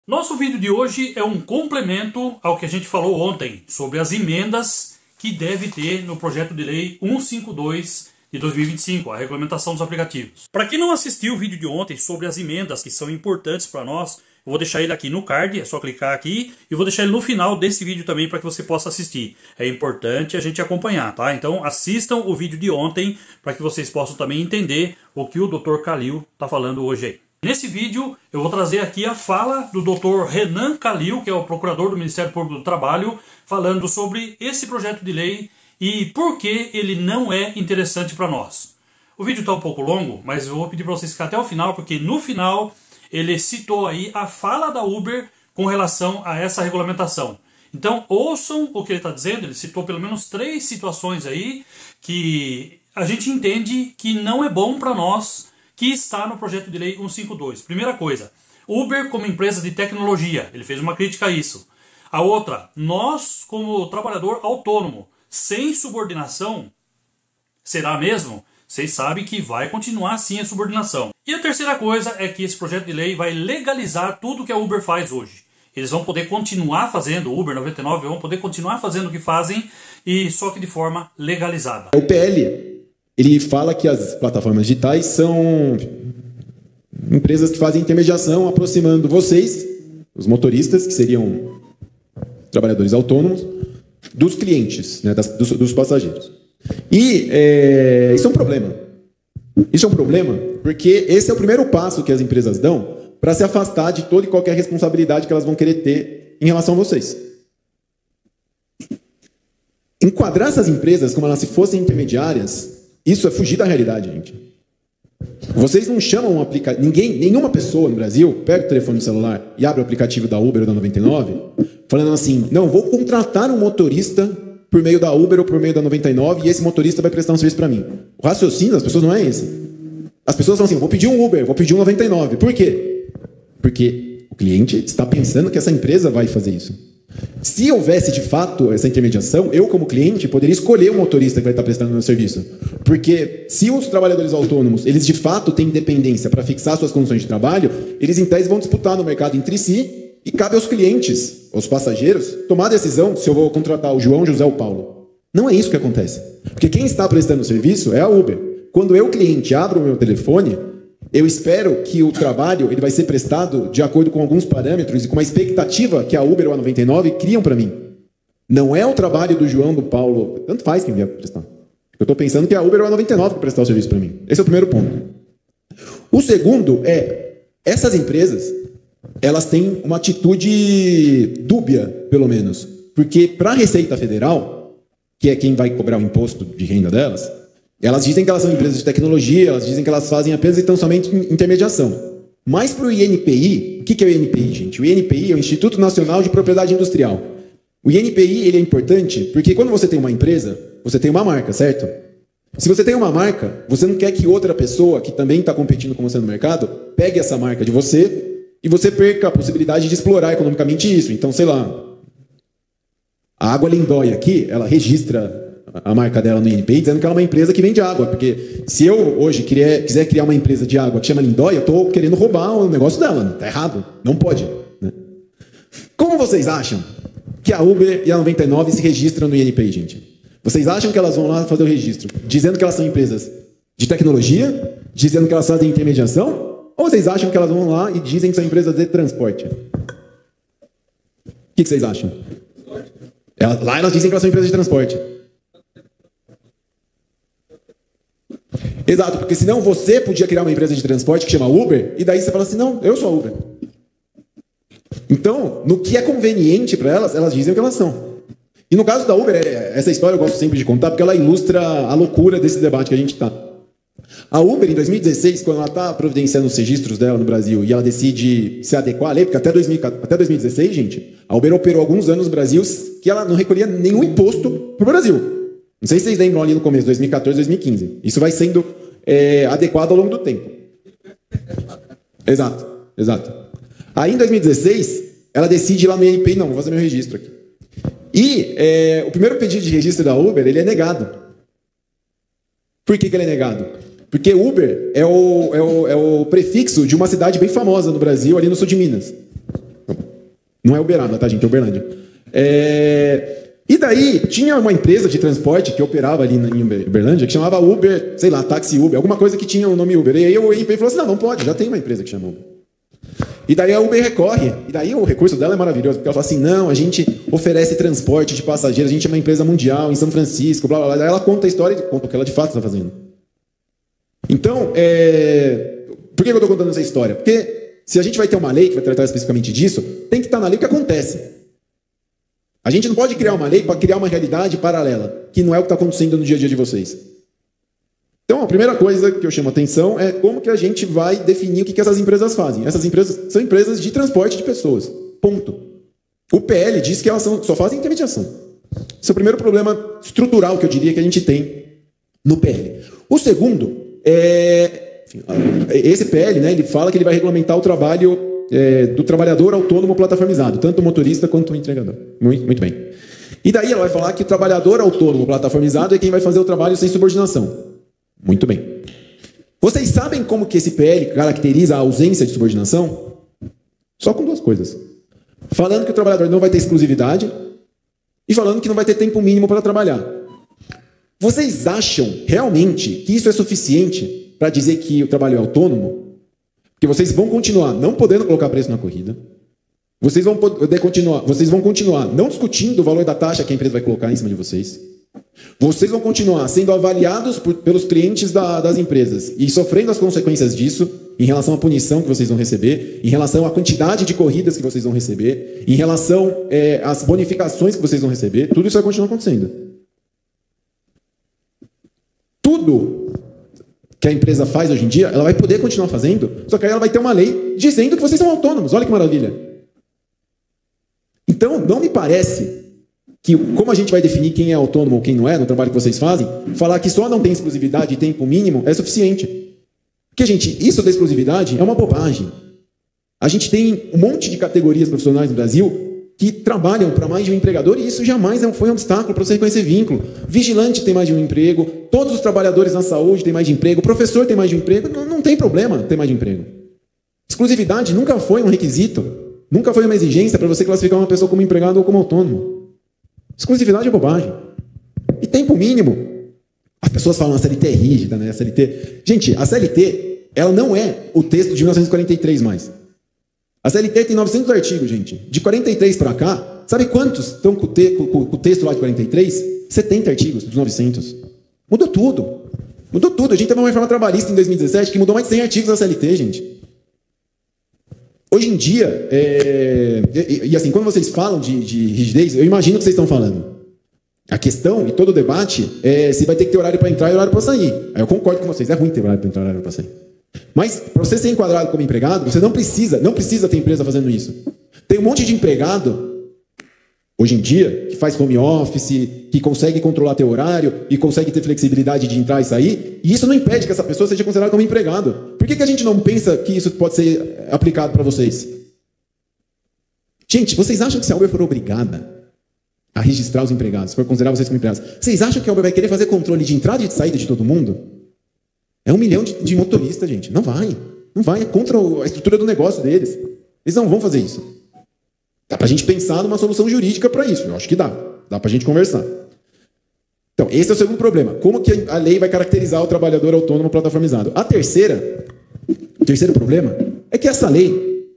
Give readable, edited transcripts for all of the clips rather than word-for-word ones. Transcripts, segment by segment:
Nosso vídeo de hoje é um complemento ao que a gente falou ontem sobre as emendas que deve ter no projeto de lei 152 de 2025, a regulamentação dos aplicativos. Para quem não assistiu o vídeo de ontem sobre as emendas que são importantes para nós, eu vou deixar ele aqui no card, é só clicar aqui, e vou deixar ele no final desse vídeo também para que você possa assistir. É importante a gente acompanhar, tá? Então assistam o vídeo de ontem para que vocês possam também entender o que o Dr. Calil está falando hoje aí. Nesse vídeo eu vou trazer aqui a fala do Dr. Renan Calil, que é o procurador do Ministério Público do Trabalho, falando sobre esse projeto de lei e por que ele não é interessante para nós. O vídeo está um pouco longo, mas eu vou pedir para vocês ficarem até o final, porque no final ele citou aí a fala da Uber com relação a essa regulamentação. Então ouçam o que ele está dizendo, ele citou pelo menos 3 situações aí que a gente entende que não é bom para nós, que está no projeto de lei 152. Primeira coisa, Uber como empresa de tecnologia, ele fez uma crítica a isso. A outra, nós como trabalhador autônomo, sem subordinação, será mesmo? Vocês sabem que vai continuar assim a subordinação. E a terceira coisa é que esse projeto de lei vai legalizar tudo que a Uber faz hoje. Eles vão poder continuar fazendo, Uber 99 vão poder continuar fazendo o que fazem, e só que de forma legalizada. O PL, ele fala que as plataformas digitais são empresas que fazem intermediação, aproximando vocês, os motoristas, que seriam trabalhadores autônomos, dos clientes, né, dos passageiros. E isso é um problema. Isso é um problema porque esse é o primeiro passo que as empresas dão para se afastar de toda e qualquer responsabilidade que elas vão querer ter em relação a vocês. Enquadrar essas empresas como elas se fossem intermediárias, isso é fugir da realidade, gente. Vocês não chamam um aplicativo... Nenhuma pessoa no Brasil pega o telefone celular e abre o aplicativo da Uber ou da 99, falando assim, não, vou contratar um motorista por meio da Uber ou por meio da 99 e esse motorista vai prestar um serviço para mim. O raciocínio das pessoas não é esse. As pessoas falam assim, vou pedir um Uber, vou pedir um 99. Por quê? Porque o cliente está pensando que essa empresa vai fazer isso. Se houvesse de fato essa intermediação, eu como cliente poderia escolher o motorista que vai estar prestando o meu serviço. Porque se os trabalhadores autônomos, eles de fato têm independência para fixar suas condições de trabalho, eles em tese vão disputar no mercado entre si e cabe aos clientes, aos passageiros, tomar a decisão se eu vou contratar o João, José ou Paulo. Não é isso que acontece. Porque quem está prestando o serviço é a Uber. Quando eu, cliente, abro o meu telefone, eu espero que o trabalho ele vai ser prestado de acordo com alguns parâmetros e com uma expectativa que a Uber ou a 99 criam para mim. Não é o trabalho do João, do Paulo, tanto faz quem vier prestar. Eu estou pensando que a Uber ou a 99 vai prestar o serviço para mim. Esse é o primeiro ponto. O segundo é, essas empresas, elas têm uma atitude dúbia, pelo menos. Porque para a Receita Federal, que é quem vai cobrar o imposto de renda delas, elas dizem que elas são empresas de tecnologia, elas dizem que elas fazem apenas e tão somente intermediação. Mas para o INPI, o que é o INPI, gente? O INPI é o Instituto Nacional de Propriedade Industrial. O INPI ele é importante porque quando você tem uma empresa, você tem uma marca, certo? Se você tem uma marca, você não quer que outra pessoa que também está competindo com você no mercado pegue essa marca de você e você perca a possibilidade de explorar economicamente isso. Então, sei lá, a Água Lindóia aqui, ela registra a marca dela no INPI, dizendo que ela é uma empresa que vende água, porque se eu hoje quiser criar uma empresa de água que chama Lindóia, eu estou querendo roubar o negócio dela, está errado, não pode. Né? Como vocês acham que a Uber e a 99 se registram no INPI, gente? Vocês acham que elas vão lá fazer o registro, dizendo que elas são empresas de tecnologia, dizendo que elas fazem intermediação, ou vocês acham que elas vão lá e dizem que são empresas de transporte? O que vocês acham? Lá elas dizem que elas são empresas de transporte. Exato, porque senão você podia criar uma empresa de transporte que chama Uber, e daí você fala assim, não, eu sou a Uber. Então, no que é conveniente para elas, elas dizem o que elas são. E no caso da Uber, essa história eu gosto sempre de contar, porque ela ilustra a loucura desse debate que a gente está. A Uber, em 2016, quando ela está providenciando os registros dela no Brasil, e ela decide se adequar à lei, porque até 2016, gente, a Uber operou alguns anos no Brasil que ela não recolhia nenhum imposto para o Brasil. Não sei se vocês lembram ali no começo, 2014, 2015. Isso vai sendo adequado ao longo do tempo. Exato, exato. Aí, em 2016, ela decide ir lá no INPI, não, vou fazer meu registro aqui. E o primeiro pedido de registro da Uber, ele é negado. Por que ele é negado? Porque Uber é o prefixo de uma cidade bem famosa no Brasil, ali no sul de Minas. Não é Uberaba, tá, gente? É Uberlândia. E daí, tinha uma empresa de transporte que operava ali em Uberlândia, que chamava Uber, sei lá, Táxi Uber, alguma coisa que tinha o nome Uber. E aí o INPI falou assim, não pode, já tem uma empresa que chama Uber. E daí a Uber recorre, e daí o recurso dela é maravilhoso, porque ela fala assim, não, a gente oferece transporte de passageiros, a gente é uma empresa mundial em São Francisco, blá, blá, blá. Daí ela conta a história e conta o que ela de fato está fazendo. Então, por que eu estou contando essa história? Porque se a gente vai ter uma lei que vai tratar especificamente disso, tem que estar na lei o que acontece. A gente não pode criar uma lei para criar uma realidade paralela, que não é o que está acontecendo no dia a dia de vocês. Então, a primeira coisa que eu chamo a atenção é como que a gente vai definir o que essas empresas fazem. Essas empresas são empresas de transporte de pessoas. Ponto. O PL diz que elas só fazem intermediação. Esse é o primeiro problema estrutural que eu diria que a gente tem no PL. O segundo esse PL, né, ele fala que ele vai regulamentar o trabalho do trabalhador autônomo plataformizado, tanto o motorista quanto o entregador. Muito bem. E daí ela vai falar que o trabalhador autônomo plataformizado é quem vai fazer o trabalho sem subordinação. Muito bem. Vocês sabem como que esse PL caracteriza a ausência de subordinação? Só com duas coisas. Falando que o trabalhador não vai ter exclusividade e falando que não vai ter tempo mínimo para trabalhar. Vocês acham realmente que isso é suficiente para dizer que o trabalho é autônomo? Porque vocês vão continuar não podendo colocar preço na corrida. Vocês vão continuar não discutindo o valor da taxa que a empresa vai colocar em cima de vocês. Vocês vão continuar sendo avaliados pelos clientes das empresas e sofrendo as consequências disso em relação à punição que vocês vão receber, em relação à quantidade de corridas que vocês vão receber, em relação às bonificações que vocês vão receber. Tudo isso vai continuar acontecendo. Tudo que a empresa faz hoje em dia, ela vai poder continuar fazendo, só que aí ela vai ter uma lei dizendo que vocês são autônomos. Olha que maravilha. Então, não me parece que, como a gente vai definir quem é autônomo ou quem não é, no trabalho que vocês fazem, falar que só não tem exclusividade e tempo mínimo é suficiente. Porque, gente, isso da exclusividade é uma bobagem. A gente tem um monte de categorias profissionais no Brasil que trabalham para mais de um empregador e isso jamais foi um obstáculo para você reconhecer vínculo. Vigilante tem mais de um emprego, todos os trabalhadores na saúde têm mais de emprego, professor tem mais de um emprego, não tem problema ter mais de um emprego. Exclusividade nunca foi um requisito, nunca foi uma exigência para você classificar uma pessoa como empregado ou como autônomo. Exclusividade é bobagem. E tempo mínimo. As pessoas falam a CLT é rígida, né? A CLT... Gente, a CLT, ela não é o texto de 1943 mais. A CLT tem 900 artigos, gente. De 43 para cá, sabe quantos estão com o texto lá de 43? 70 artigos dos 900. Mudou tudo. Mudou tudo. A gente teve uma reforma trabalhista em 2017 que mudou mais de 100 artigos da CLT, gente. Hoje em dia, e assim, quando vocês falam de rigidez, eu imagino o que vocês estão falando. A questão e todo o debate é se vai ter que ter horário para entrar e horário para sair. Aí eu concordo com vocês, é ruim ter horário para entrar e horário para sair. Mas, para você ser enquadrado como empregado, você não precisa ter empresa fazendo isso. Tem um monte de empregado, hoje em dia, que faz home office, que consegue controlar teu horário e consegue ter flexibilidade de entrar e sair, e isso não impede que essa pessoa seja considerada como empregado. Por que a gente não pensa que isso pode ser aplicado para vocês? Gente, vocês acham que se a Uber for obrigada a registrar os empregados, for considerar vocês como empregados, vocês acham que a Uber vai querer fazer controle de entrada e de saída de todo mundo? É 1 milhão de motoristas, gente. Não vai. Não vai. É contra a estrutura do negócio deles. Eles não vão fazer isso. Dá para a gente pensar numa solução jurídica para isso. Eu acho que dá. Dá para a gente conversar. Então, esse é o segundo problema. Como que a lei vai caracterizar o trabalhador autônomo plataformizado? O terceiro problema é que essa lei,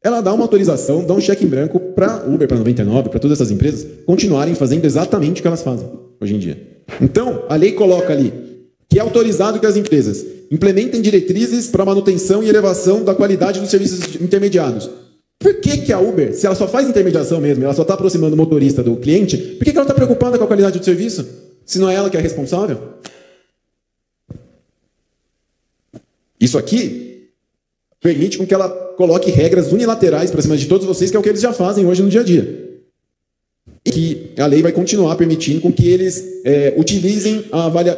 ela dá uma autorização, dá um cheque em branco para Uber, para 99, para todas essas empresas, continuarem fazendo exatamente o que elas fazem hoje em dia. Então, a lei coloca ali que é autorizado que as empresas implementem diretrizes para manutenção e elevação da qualidade dos serviços intermediados. Por que a Uber, se ela só faz intermediação mesmo, ela só está aproximando o motorista do cliente, por que ela está preocupada com a qualidade do serviço? Se não é ela que é responsável? Isso aqui permite com que ela coloque regras unilaterais para cima de todos vocês, que é o que eles já fazem hoje no dia a dia. E que a lei vai continuar permitindo com que eles utilizem,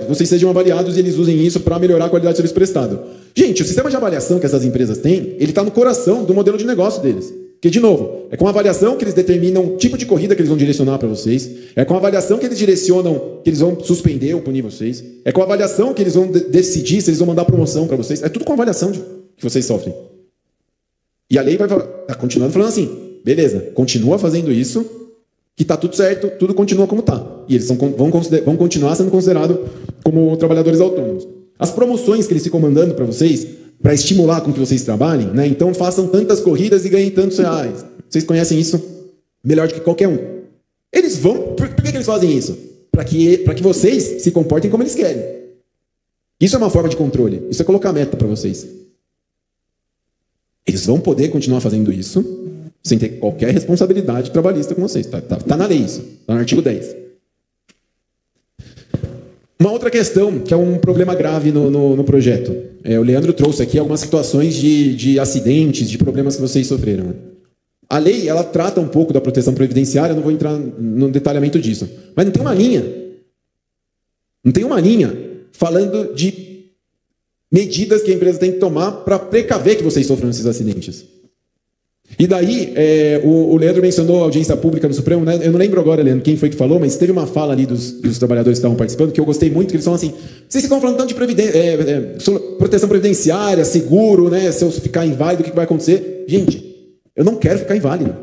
vocês sejam avaliados e eles usem isso para melhorar a qualidade do serviço prestado. Gente, o sistema de avaliação que essas empresas têm, ele está no coração do modelo de negócio deles. Porque, de novo, é com a avaliação que eles determinam o tipo de corrida que eles vão direcionar para vocês, é com a avaliação que eles direcionam que eles vão suspender ou punir vocês, é com a avaliação que eles vão decidir se eles vão mandar promoção para vocês, é tudo com a avaliação que vocês sofrem. E a lei vai continuando falando assim, beleza, continua fazendo isso, que está tudo certo, tudo continua como está. E eles vão continuar sendo considerados como trabalhadores autônomos. As promoções que eles ficam mandando para vocês, para estimular com que vocês trabalhem, né? Então façam tantas corridas e ganhem tantos reais. Vocês conhecem isso melhor do que qualquer um. Eles vão... Por que eles fazem isso? Para que vocês se comportem como eles querem. Isso é uma forma de controle. Isso é colocar meta para vocês. Eles vão poder continuar fazendo isso sem ter qualquer responsabilidade trabalhista com vocês. Tá na lei isso. Está no artigo 10. Uma outra questão, que é um problema grave no projeto. O Leandro trouxe aqui algumas situações de acidentes, de problemas que vocês sofreram. Né? A lei, ela trata um pouco da proteção previdenciária, eu não vou entrar no detalhamento disso. Mas não tem uma linha. Não tem uma linha falando de medidas que a empresa tem que tomar para precaver que vocês sofram esses acidentes. E daí, o Leandro mencionou a audiência pública no Supremo, né? Eu não lembro agora, Leandro, quem foi que falou, mas teve uma fala ali dos trabalhadores que estavam participando, que eu gostei muito, que eles falam assim, vocês ficam falando tanto de proteção previdenciária, seguro, né? Se eu ficar inválido, o que vai acontecer? Gente, eu não quero ficar inválido.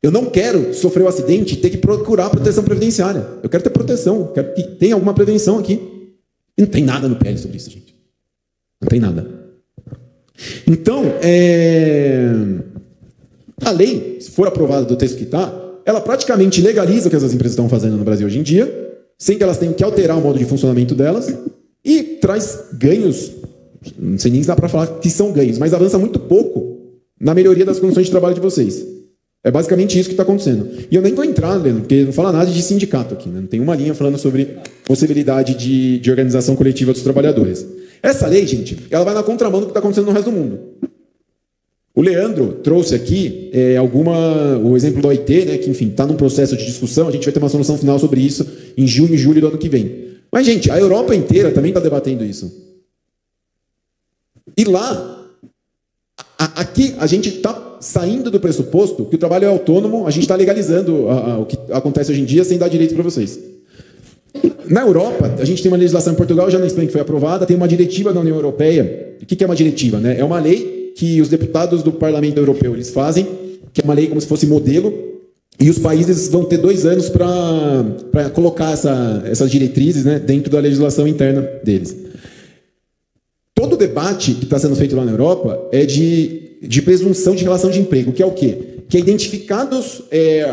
Eu não quero sofrer um acidente e ter que procurar proteção previdenciária. Eu quero ter proteção, eu quero que tenha alguma prevenção aqui. E não tem nada no PL sobre isso, gente. Não tem nada. Então, a lei, se for aprovada do texto que está, ela praticamente legaliza o que essas empresas estão fazendo no Brasil hoje em dia, sem que elas tenham que alterar o modo de funcionamento delas, e traz ganhos, não sei nem se dá para falar que são ganhos, mas avança muito pouco na melhoria das condições de trabalho de vocês. É basicamente isso que está acontecendo. E eu nem vou entrar, Leandro, porque não fala nada de sindicato aqui, né? Não tem uma linha falando sobre possibilidade de organização coletiva dos trabalhadores. Essa lei, gente, ela vai na contramão do que está acontecendo no resto do mundo. O Leandro trouxe aqui o exemplo da OIT, né, que, enfim, está num processo de discussão, a gente vai ter uma solução final sobre isso em junho e julho do ano que vem. Mas, gente, a Europa inteira também está debatendo isso. E lá, aqui, a gente está saindo do pressuposto que o trabalho é autônomo, a gente está legalizando o que acontece hoje em dia sem dar direito para vocês. Na Europa, a gente tem uma legislação em Portugal, já na Espanha que foi aprovada, tem uma diretiva da União Europeia. O que é uma diretiva? Né? É uma lei que os deputados do Parlamento Europeu eles fazem, que é uma lei como se fosse modelo, e os países vão ter 2 anos para colocar essas diretrizes, né, dentro da legislação interna deles. Todo o debate que está sendo feito lá na Europa é de presunção de relação de emprego, que é o quê? Que é identificados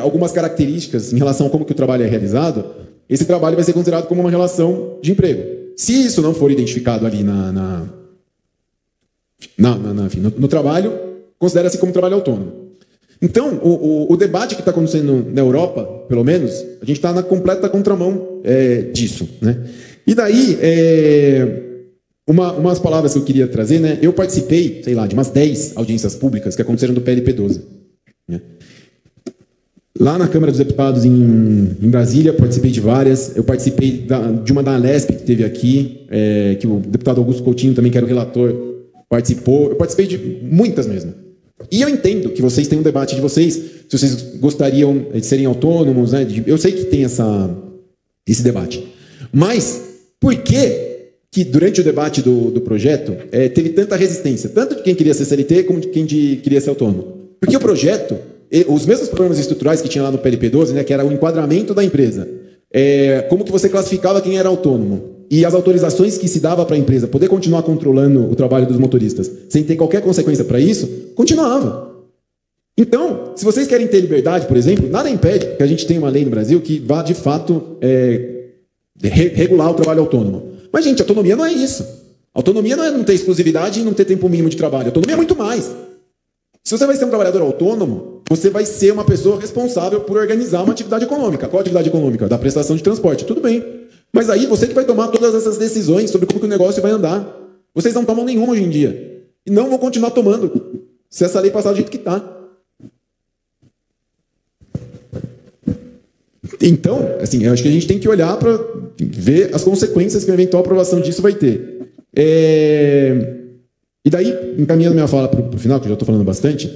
algumas características em relação a como que o trabalho é realizado, esse trabalho vai ser considerado como uma relação de emprego. Se isso não for identificado ali no trabalho, considera-se como trabalho autônomo. Então, o debate que está acontecendo na Europa, pelo menos, a gente está na completa contramão disso. Né? E daí, umas palavras que eu queria trazer, né? Eu participei, sei lá, de umas 10 audiências públicas que aconteceram do PLP 12. Né? Lá na Câmara dos Deputados em Brasília, participei de várias. Eu participei de uma da Alesp que teve aqui, que o deputado Augusto Coutinho, também que era o relator, participou. Eu participei de muitas mesmo. E eu entendo que vocês têm um debate de vocês, se vocês gostariam de serem autônomos, né? Eu sei que tem esse debate. Mas por que durante o debate do projeto teve tanta resistência, tanto de quem queria ser CLT como de quem queria ser autônomo? Porque o projeto, os mesmos problemas estruturais que tinha lá no PLP 12, né, que era o enquadramento da empresa, como que você classificava quem era autônomo, e as autorizações que se dava para a empresa poder continuar controlando o trabalho dos motoristas sem ter qualquer consequência para isso, continuava. Então, se vocês querem ter liberdade, por exemplo, nada impede que a gente tenha uma lei no Brasil que vá, de fato, regular o trabalho autônomo. Mas, gente, autonomia não é isso. Autonomia não é não ter exclusividade e não ter tempo mínimo de trabalho. Autonomia é muito mais. Se você vai ser um trabalhador autônomo, você vai ser uma pessoa responsável por organizar uma atividade econômica. Qual atividade econômica? Da prestação de transporte. Tudo bem. Mas aí você que vai tomar todas essas decisões sobre como que o negócio vai andar. Vocês não tomam nenhuma hoje em dia. E não vão continuar tomando, se essa lei passar do jeito que está. Então, assim, eu acho que a gente tem que olhar para ver as consequências que a eventual aprovação disso vai ter. E daí, encaminhando minha fala para o final, que eu já estou falando bastante,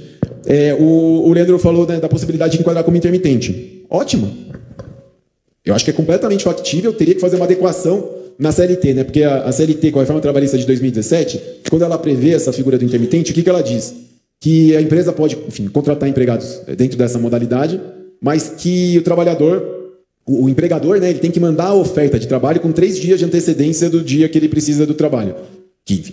o Leandro falou, né, da possibilidade de enquadrar como intermitente. Ótimo. Eu acho que é completamente factível, teria que fazer uma adequação na CLT, né? Porque a CLT, com a reforma trabalhista de 2017, quando ela prevê essa figura do intermitente, o que ela diz? que a empresa pode, enfim, contratar empregados dentro dessa modalidade, mas que o trabalhador, o empregador, né, ele tem que mandar a oferta de trabalho com 3 dias de antecedência do dia que ele precisa do trabalho. Que,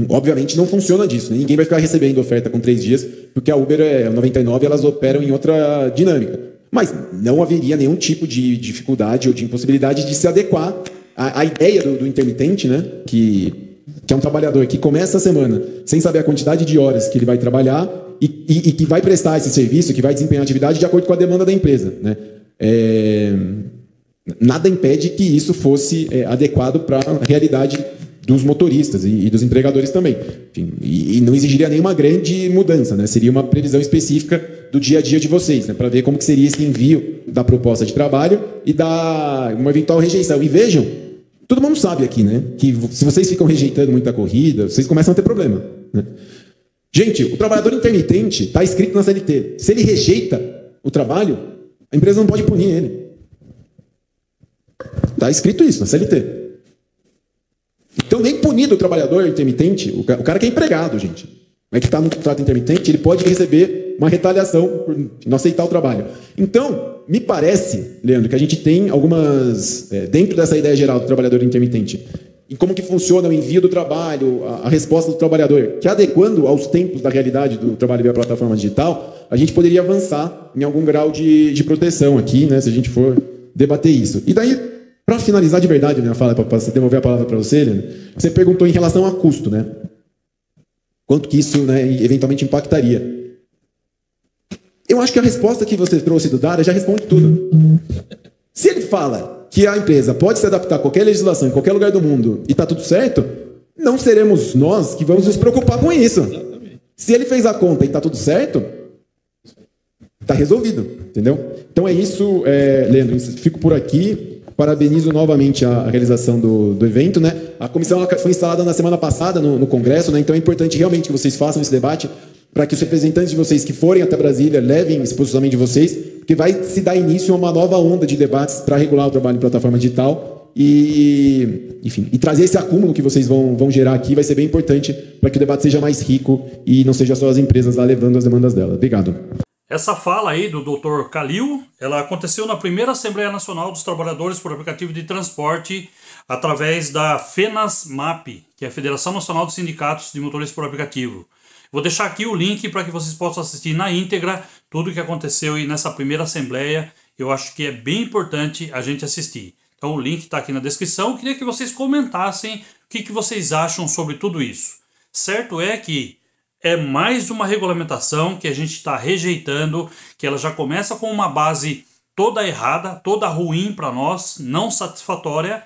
obviamente, não funciona disso. Né? Ninguém vai ficar recebendo oferta com 3 dias, porque a Uber, a 99, elas operam em outra dinâmica. Mas não haveria nenhum tipo de dificuldade ou de impossibilidade de se adequar à ideia do intermitente, né, que é um trabalhador que começa a semana sem saber a quantidade de horas que ele vai trabalhar e que vai prestar esse serviço, que vai desempenhar a atividade de acordo com a demanda da empresa. Né? Nada impede que isso fosse adequado para a realidade dos motoristas e dos empregadores também. Enfim, e não exigiria nenhuma grande mudança, né? Seria uma previsão específica do dia a dia de vocês, né? Para ver como que seria esse envio da proposta de trabalho e da uma eventual rejeição. E vejam, todo mundo sabe aqui, né, que se vocês ficam rejeitando muita corrida, vocês começam a ter problema. Né? Gente, o trabalhador intermitente está escrito na CLT. Se ele rejeita o trabalho, a empresa não pode punir ele. Está escrito isso na CLT. Então, nem punido o trabalhador intermitente, o cara que é empregado, gente, mas que está no contrato intermitente, ele pode receber uma retaliação por não aceitar o trabalho. Então, me parece, Leandro, que a gente tem algumas, dentro dessa ideia geral do trabalhador intermitente, e como que funciona o envio do trabalho, a resposta do trabalhador, que adequando aos tempos da realidade do trabalho via plataforma digital, a gente poderia avançar em algum grau de proteção aqui, né, se a gente for debater isso. E daí, para finalizar de verdade a minha fala, para devolver a palavra para você, Leandro, você perguntou em relação a custo, né? Quanto que isso, né, eventualmente impactaria. Eu acho que a resposta que você trouxe do Dara já responde tudo. Se ele fala que a empresa pode se adaptar a qualquer legislação em qualquer lugar do mundo e está tudo certo, não seremos nós que vamos nos preocupar com isso. Se ele fez a conta e está tudo certo, está resolvido, entendeu? Então é isso, Leandro, fico por aqui. Parabenizo novamente a realização do evento, né? A comissão foi instalada na semana passada no Congresso, né? Então é importante realmente que vocês façam esse debate para que os representantes de vocês que forem até Brasília levem esse posicionamento de vocês, porque vai se dar início a uma nova onda de debates para regular o trabalho em plataforma digital e, enfim, e trazer esse acúmulo que vocês vão gerar aqui vai ser bem importante para que o debate seja mais rico e não seja só as empresas lá levando as demandas delas. Obrigado. Essa fala aí do Dr. Calil, ela aconteceu na primeira Assembleia Nacional dos Trabalhadores por Aplicativo de Transporte através da FENASMAP, que é a Federação Nacional dos Sindicatos de Motoristas por Aplicativo. Vou deixar aqui o link para que vocês possam assistir na íntegra tudo o que aconteceu aí nessa primeira Assembleia. Eu acho que é bem importante a gente assistir. Então o link está aqui na descrição. Eu queria que vocês comentassem o que vocês acham sobre tudo isso. Certo é que é mais uma regulamentação que a gente está rejeitando, que ela já começa com uma base toda errada, toda ruim para nós, não satisfatória,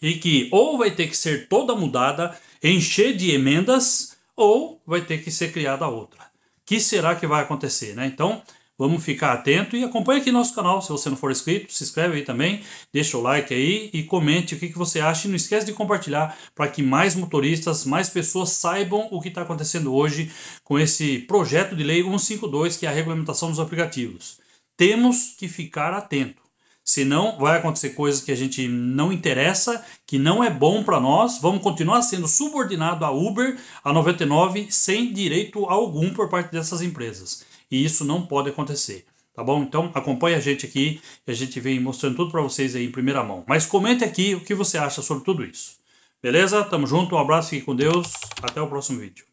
e que ou vai ter que ser toda mudada, encher de emendas, ou vai ter que ser criada outra. O que será que vai acontecer, né? Então, vamos ficar atento e acompanhe aqui nosso canal. Se você não for inscrito, se inscreve aí também, deixa o like aí e comente o que você acha. E não esquece de compartilhar para que mais motoristas, mais pessoas saibam o que está acontecendo hoje com esse projeto de lei 152, que é a regulamentação dos aplicativos. Temos que ficar atento. Senão vai acontecer coisas que a gente não interessa, que não é bom para nós. Vamos continuar sendo subordinado a Uber, a 99, sem direito algum por parte dessas empresas. E isso não pode acontecer, tá bom? Então acompanhe a gente aqui e a gente vem mostrando tudo para vocês aí em primeira mão. Mas comente aqui o que você acha sobre tudo isso. Beleza? Tamo junto, um abraço, fique com Deus, até o próximo vídeo.